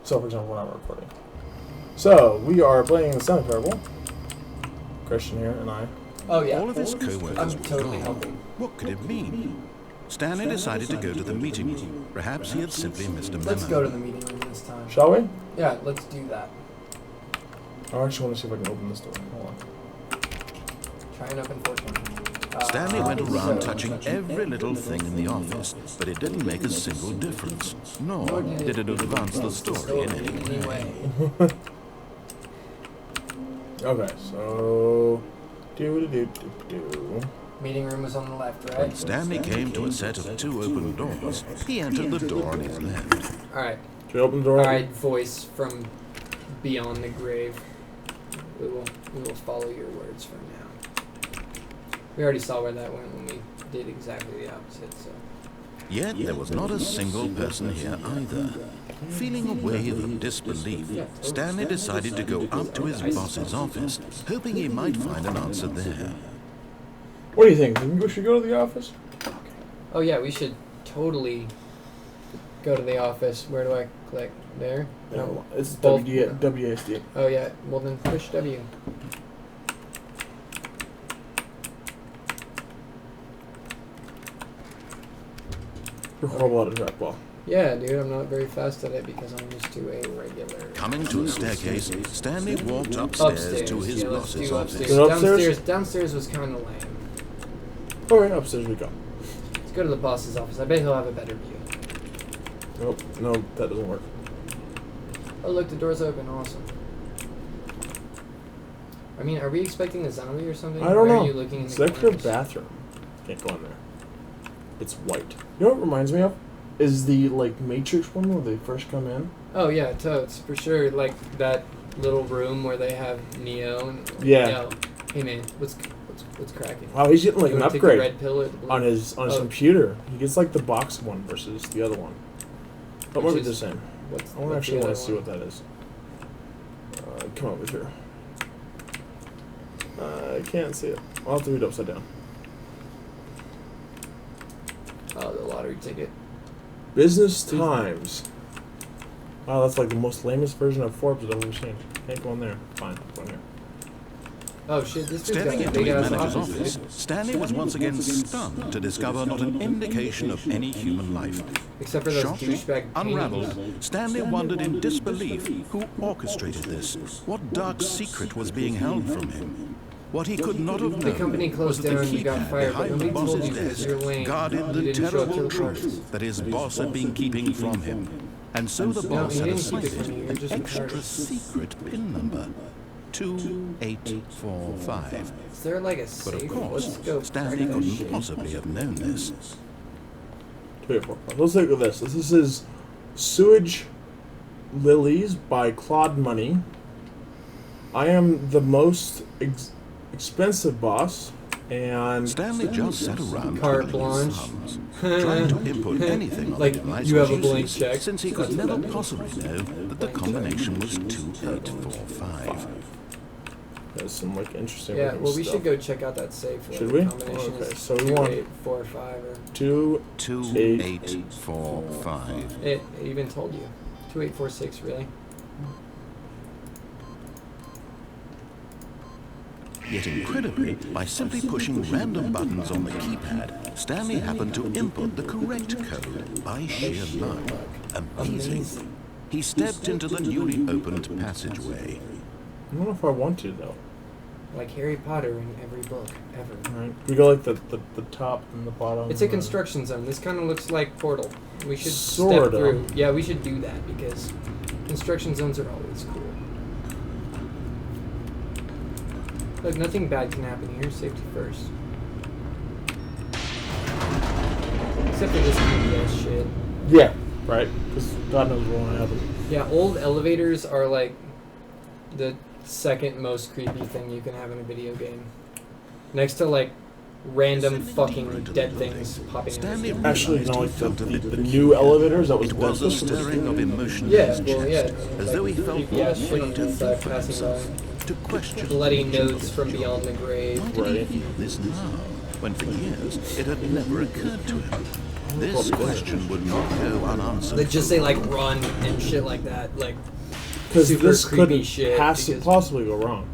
So, for example, when I'm recording. So, we are playing the Stanley Parable. Christian here and I. Oh, yeah. All of his co-workers were totally gone. helping. What could it mean? Stanley decided to go to the meeting room. Perhaps he had simply missed a memo. Let's go to the meeting room this time. Shall we? Yeah, let's do that. I actually want to see if I can open this door. Hold on. Try and open 420. Stanley went around touching every little thing in the office, but it didn't make a single difference, nor did it advance the story in any way. Okay, so... Meeting room was on the left, right? When Stanley came to a set of 2 open doors, he entered the door on his left. Alright. Should we open the door? Alright, voice from beyond the grave. We will follow your words from now. We already saw where that went when we did exactly the opposite, so... Yet there was not a single person here either. Feeling a wave of disbelief, Stanley decided to go up to his boss's office, hoping he might find an answer there. What do you think? Think we should go to the office? Oh yeah, we should totally go to the office. Where do I click? There? No, it's Both. WASD. Oh yeah, well then push W. You're horrible at a trackball. Yeah, dude, I'm not very fast at it because I'm used to a regular. Coming to a staircase, Stanley walked upstairs to his let's boss's do office. Is it upstairs? Downstairs was kind of lame. Alright, upstairs we go. Let's go to the boss's office. I bet he'll have a better view. Nope, no, that doesn't work. Oh look, the door's open. Awesome. I mean, are we expecting a zombie or something? I don't Where know. Are you looking in It's the like your corners? bathroom. Can't go in there. It's white. You know what it reminds me of? Is the, like, Matrix one where they first come in? Oh yeah, totes for sure. Like that little room where they have Neo and Yeah. Yo, hey man, what's cracking? Wow, he's getting, like, You an wanna take the upgrade red pill or the blue? on his computer. He gets, like, the box one versus the other one. But Which might be is- the same. What's I want the actually other want to see one? what that is. Come over here. I can't see it. I'll have to read upside down. Oh, the lottery ticket. Business Times. Wow, that's like the most lamest version of Forbes I've ever seen. Can't go in there. Fine, go in here. Oh shit, this dude's got Stepping a into big his ass manager's office. office, Stanley was once again stunned to discover not an indication of any human life. Except for those Shocked, douchebag unraveled, paintings. Stanley wondered in disbelief who orchestrated this, what dark secret was being held from him. What he could not have known The company closed was that down, the you got keypad fired, but behind the nobody told boss's you because desk you're lame. guarded You the didn't show up to terrible the party. truth that his boss had been keeping from him. And so the boss he had didn't keep it assigned from you, you're an just extra retarded. secret PIN number. 2845. Is there like a But safe? of Let's course, go Stanley crack that couldn't shit. possibly have known this. 284. Let's look at this. This is Sewage Lilies by Claude Money. I am the most expensive boss, and Stanley just sat around Carte twiddling his blanche. thumbs, trying to input anything on Like, the device you have a he blank uses, check. since he could never possibly know that the combination was 2845. there's some like interesting. Yeah, looking well, we stuff. should go check out that safe. where Should the we? combination Okay, is so we want 2845 or 2845. it even told you 2846 really. Yet incredibly, by simply pushing random buttons on the keypad, Stanley happened to input the correct code by sheer luck. Amazing. He stepped into the newly opened passageway. I don't know if I want to though. Like Harry Potter in every book ever. Alright, we go like the top and the bottom. It's a construction zone. This kind of looks like Portal. We should Sorta. step through. Yeah, we should do that because construction zones are always cool. Look, nothing bad can happen here. Safety first. Except for this PBS shit. Yeah, right. Because God knows what will happen. Yeah, old elevators are like the second most creepy thing you can have in a video game. Next to like random fucking dead things popping Stanley in. Actually, you know, like the new elevators that was It was a built. stirring of emotion in Yeah, his well, chest, yeah. as though he felt PBS shit free on to the think side for passing himself, by. to question Bloody the nature of notes his from job. beyond the grave. Why did he feel this now, when for years it had never occurred to him? This question would not go unanswered. They just say like run and shit like that, like Because super this creepy couldn't shit. Because- possibly go wrong.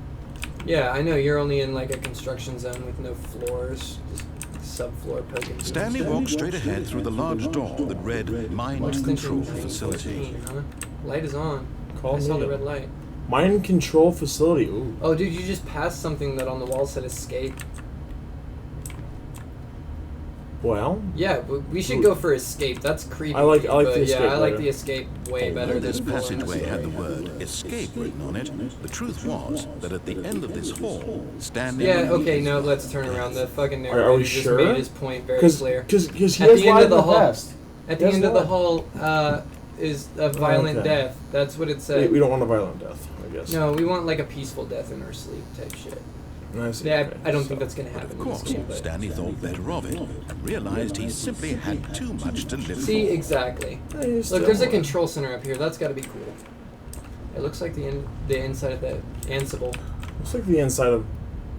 Yeah, I know you're only in like a construction zone with no floors, just subfloor poking. Stanley walked straight ahead through the large door that read Mind Control Facility. Huh? Light is on. Call I saw me the up. red light. Mind control facility. Ooh. Oh, dude, you just passed something that on the wall said escape. Well, Yeah, we should go for escape. That's creepy. I like but the escape Yeah, I like better. the escape way better Although than this following passageway the had the story. word escape written on it, the truth was that at the end of this hall, Stanley... Yeah, okay, no, let's turn around. The fucking Are narrator we just sure? made his point very because clear. he At has the end of lied the in hall. past. At the That's end of the why. hall is a violent Okay. death. That's what it said. We don't want a violent death, I guess. No, we want like a peaceful death in our sleep type shit. I see. Yeah, Okay, I don't so- think that's gonna But happen. of course, in this game, but- Stanley thought better of it and realized he simply had too much to live See, for. exactly. Yeah, you Look, still there's a want- control center up here. That's got to be cool. It looks like the inside of the Ansible. Looks like the inside of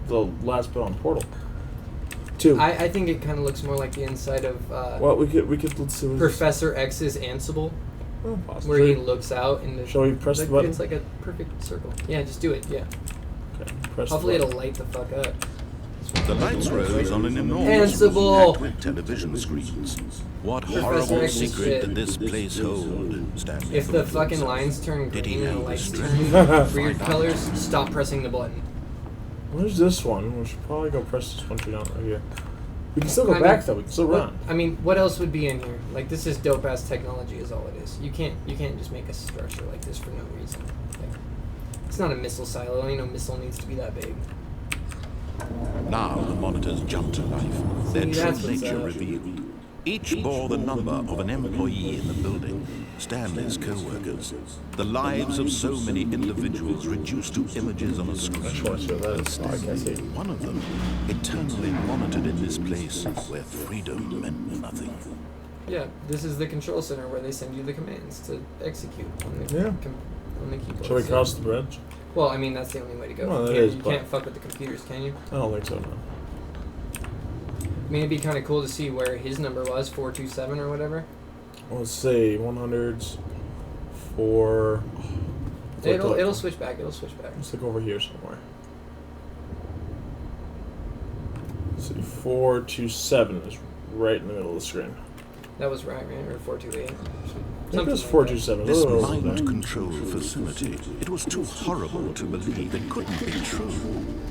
the last bit on Portal. 2. I think it kind of looks more like the inside of Well, we could let's see. What Professor X's Ansible, Oh, possibly. where he looks out and Shall we press the like, button? it's like a perfect circle. Yeah, just do it. Yeah. Okay, press Hopefully the it'll light the fuck up. The lights rose on an enormous Ansible! room with television screens. What Professor horrible X's secret shit. did this place hold? Stanley If the thought to fucking himself. lines turn Did he green and the have the lights strength turn to weird find out? colors, stop pressing the button. Where's this one? We should probably go press this one down right here. We can still go I back mean, though. We can still What, run. I mean, what else would be in here? Like, this is dope ass technology, is all it is. You can't just make a structure like this for no reason. Like, it's not a missile silo. Ain't no missile needs to be that big. Now the monitors jumped to life, their See, true that's what's nature up. revealed. Each bore the number of an employee in the building, Stanley's co-workers. The lives of so many individuals reduced to images on a screen. And Stanley, one of them, eternally monitored in this place where freedom meant nothing. Yeah, this is the control center where they send you the commands to execute on the Yeah. on the keyboard. Shall we So- cross the bridge? Well, I mean, that's the only way to go. Well, that you is, can't, but- you can't fuck with the computers, can you? I don't think so. No. I mean, it'd be kind of cool to see where his number was, 427 or whatever. Let's see, 100s for. It'll switch back. It'll switch back. Let's look over here somewhere. Let's see, 427 is right in the middle of the screen. That was right, or 428. I think it was 427. This Oh, mind control facility, it was too horrible to believe it couldn't be true.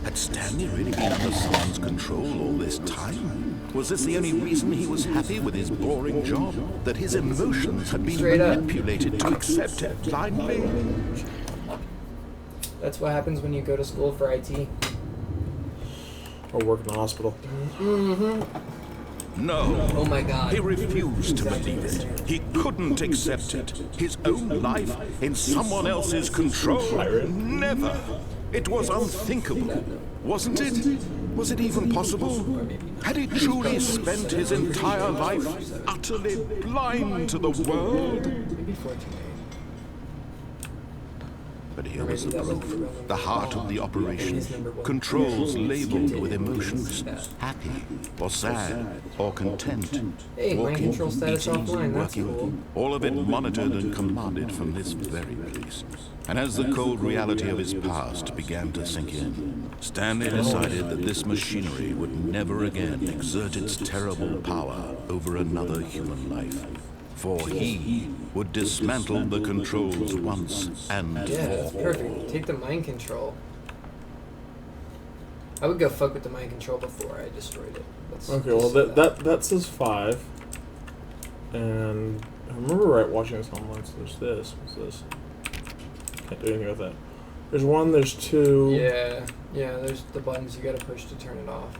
Had Stanley really been under someone's control all this time? Was this the only reason he was happy with his boring job? That his emotions had been Straight up. manipulated to accept it blindly? That's what happens when you go to school for IT. Or work in a hospital. No. Oh my god. He refused to believe it. He couldn't accept it. His own life in someone else's control? Never. It was unthinkable. Wasn't it? Was it even possible? Had he truly spent his entire life utterly blind to the world? Maybe 428. But here was the proof, the heart of the operation. Controls labeled with emotions, happy or sad or content. Hey, mind walking, control status eating, offline, that's working, cool. all of it monitored and commanded from this very place. And as the cold reality of his past began to sink in, Stanley decided that this machinery would never again exert its terrible power over another human life. For he would dismantle the controls once and Yeah, that's for perfect. all. Take the mind control. I would go fuck with the mind control before I destroyed it. Let's Okay, just well say that says 5. And I remember watching this online, so there's this. What's this? Can't do anything with that. There's 1, there's 2. Yeah, there's the buttons you gotta push to turn it off.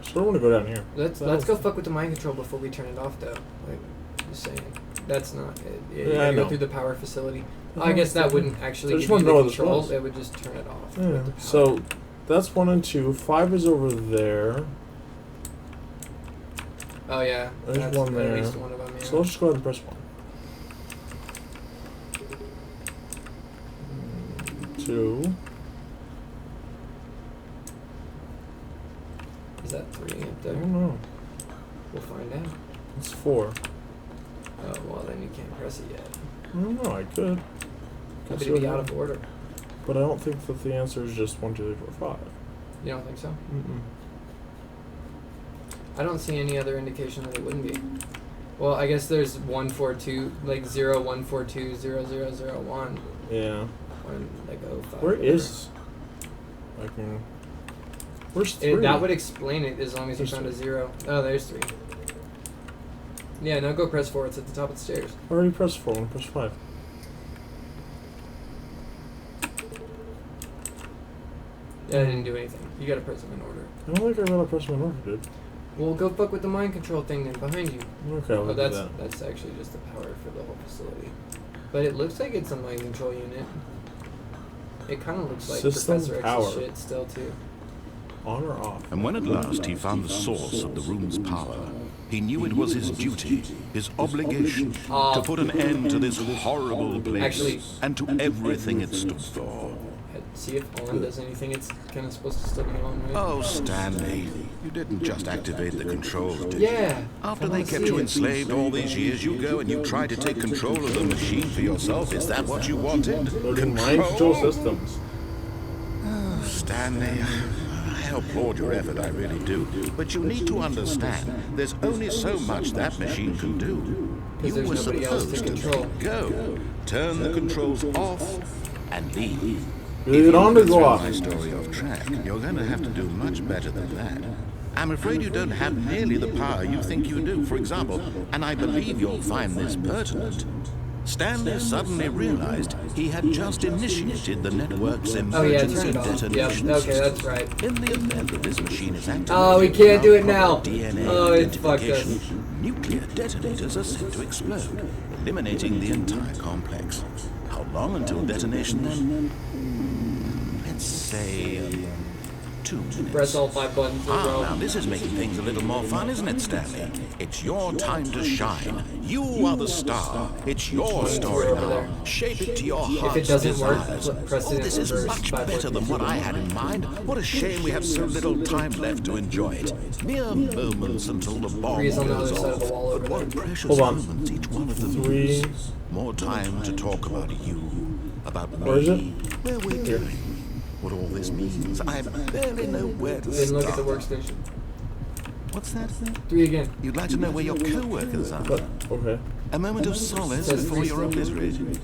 So I want to go down here. Let's go fuck with the mind control before we turn it off though. Like, just saying. That's not it. You Yeah, I gotta know. go through the power facility. No, I guess that wouldn't actually I give just you wanna the know what this control. was. It would just turn it off. Yeah. with the power. So that's 1 and 2. 5 is over there. Oh yeah. There's that's one at there. least one of them, yeah. So let's just go ahead and press 1. 2. Is that 3 up I there? don't know. We'll find out. It's 4. Oh, well, then you can't press it yet. I don't know, I could. Could it be out of order? But I don't think that the answer is just 1, 2, 3, 4, 5. You don't think so? Mm-mm. I don't see any other indication that it wouldn't be. Well, I guess there's 142, like 0, 142, 0, 0, 0, 1. Yeah. Or like 05. Where is... I can... Where's 3? That would explain it as long as you found a 0. Oh, there's 3. Yeah, now go press 4. It's at the top of the stairs. I already pressed 4. I want to press 5. Yeah, I didn't do anything. You gotta press them in order. I don't think I gotta press my order, dude. Well, go fuck with the mind control thing then, behind you. Okay, I'll do that. That's actually just the power for the whole facility. But it looks like it's a mind control unit. It kind of looks like System Professor power. X's shit still, too. On or off? And when at last he found the source of the room's power, he knew it was his duty, his obligation, to put an end to this horrible place and to everything it stood for. See if on does anything it's kind of supposed to still be on, right? Oh, Stanley, you didn't just activate the controls, did you? Yeah. After they kept you enslaved all these years, you go and you try to take control of the machine for yourself. Is that what you wanted? Mind control systems. Oh, Stanley, I applaud your effort, I really do. But you need to understand, there's only so much that machine can do. You were supposed to let it go, turn the controls off, and leave. Leave it on to go off. My story off track. You're going to have to do much better than that. I'm afraid you don't have nearly the power you think you do. For example, and I believe you'll find this pertinent, Stanley suddenly realized he had just initiated the network's emergency detonation. Yep, okay, that's right. In the event that this machine is activated, oh, we can't do it now. DNA oh, it's fucked us. Nuclear detonators are set to explode, eliminating the entire complex. How long until detonation then? Let's say 2 minutes. Press all 5 buttons in a row. Now this is making things a little more fun, isn't it, Stanley? It's your time to shine. You are the star. It's your story now. Shape it to your heart's If it doesn't desires. work, press it in This is reverse. much better than what I had in mind. What a shame we have so little time left to enjoy it. Mere moments until the bomb Three's on the other goes side of the off. wall over But what there. precious Hold on. moments each one of them 3. is. More time to talk about you, about me, Where is it? where we're going, what all this means. I barely know where to Then start. look at the workstation. What's that? 3 again. You'd like to know where your co-workers are? Okay. A moment of solace Says before three you're still. obliterated.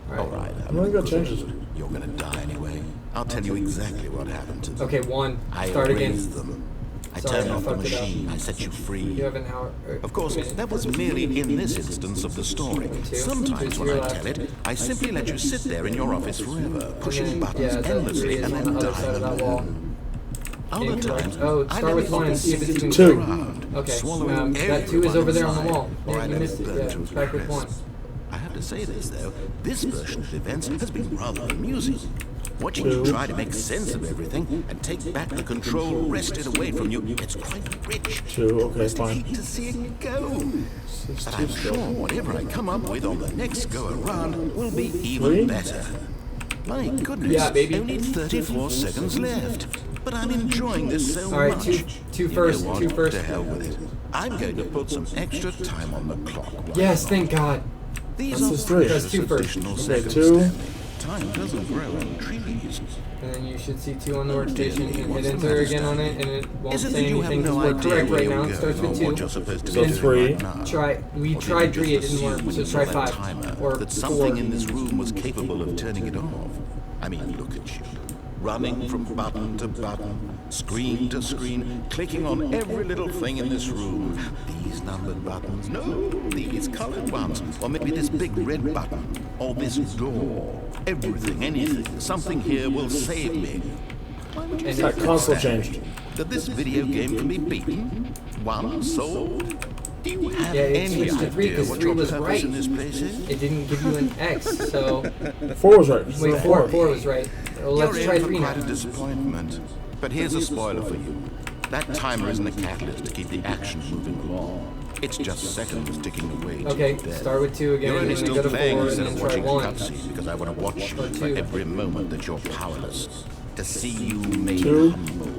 Alright. All right. I'm gonna go change this. You're gonna die anyway. I'll tell you exactly what happened to them. Okay, 1. I Start again. erased them. I Sorry, turned I off the fucked it up. machine. I set you free. You have an hour. Of course, that was merely in this instance of the story. Sometimes when I tell it, I simply let you sit there in your office forever, pushing buttons endlessly and then dying alone. Other times, Oh, I start let with the 1 and office see if it's sit even 2. around, Okay, swallowing that 2 is over there on the wall. or I Yeah, you let missed it. burn Yeah, to it's back with 1. crisp. I have to say this, though. This version of events has been rather amusing. Watching you 2. try to make sense of everything and take back the control wrested away from you, it's quite rich. 2, okay, Just fine. hate to see it go. It's But 2 I'm still. sure whatever I come up with on the next go-around will be 3? even better. My goodness, Yeah, baby. only 34 seconds left. But I'm enjoying this so Alright, much. two You know first, what? 2 first. To hell with it. I'm going to put some extra time on the clock. Why Yes, not? thank God. These That's are just 3. precious That's 2 first. additional Okay, seconds, 2. Stanley. Time doesn't grow on trees. And then you should see 2 on the workstation Dearly, and what's hit the enter matter, again on it, Stanley? and it won't Is it say that you have anything because no we're idea correct where right you're now. It going starts or with what 2. you're supposed to So be doing 3. right now? We Or tried did you 3, it just didn't work, assume when so you try saw that 5. timer Or that 4. something in this room was capable of turning it off? I mean, look at you. Running from button to button, screen to screen, clicking on every little thing in this room. These numbered buttons, no, these colored ones, or maybe this big red button, or this door. Everything, anything, something here will save me. Why would you And think That console Stanley, changed. that this video game can be beaten? Won, sold? Do you have Yeah, it any switched to 3 idea because what 3 your was purpose right. in this place is? It didn't give you an X, so 4 was right. wait, 4 was right. Well, let's You're try in for 3 quite a now. disappointment. But here's a spoiler for you. That timer isn't a catalyst to keep the action moving along. It's just seconds ticking away. Okay, to death. start with 2 again, You're and only then still go to 4, playing and instead then of try watching 1. cutscenes because I want to watch you Or for 2. every moment that you're powerless. To see you made 2. humble.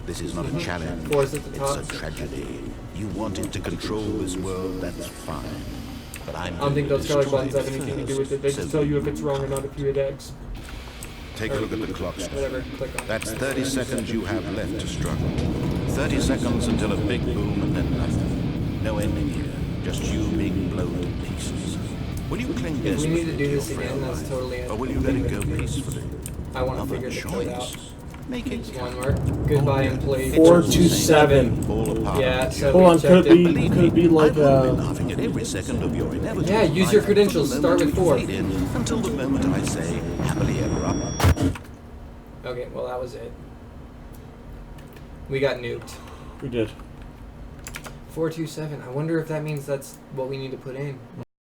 This is not a challenge. 4's at the top. It's a tragedy. You wanted to control this world, that's fine. But I'm I don't think going to those color destroy buttons have anything to do with it. They just so tell you if it's wrong or not if you hit X. Take a look at the clock, Stanley. Whatever, click on it. That's 30 seconds you have left to struggle. 30 seconds until a big boom and then nothing. No ending here, just you being blown to pieces. Will you cling If we desperately need to do your this again, frail that's life, totally or will you let it go peacefully? I want to Another figure the code out. choice. Make it One more. Goodbye and play. 427. fall apart. Yeah, so Hold we on, checked it. could it be like I will be laughing at every second of your inevitable Yeah, use your life credentials. from the Start with moment 4. we fade in until the moment I say happily ever after. Okay, well that was it. We got nuked. We did. 427. I wonder if that means that's what we need to put in.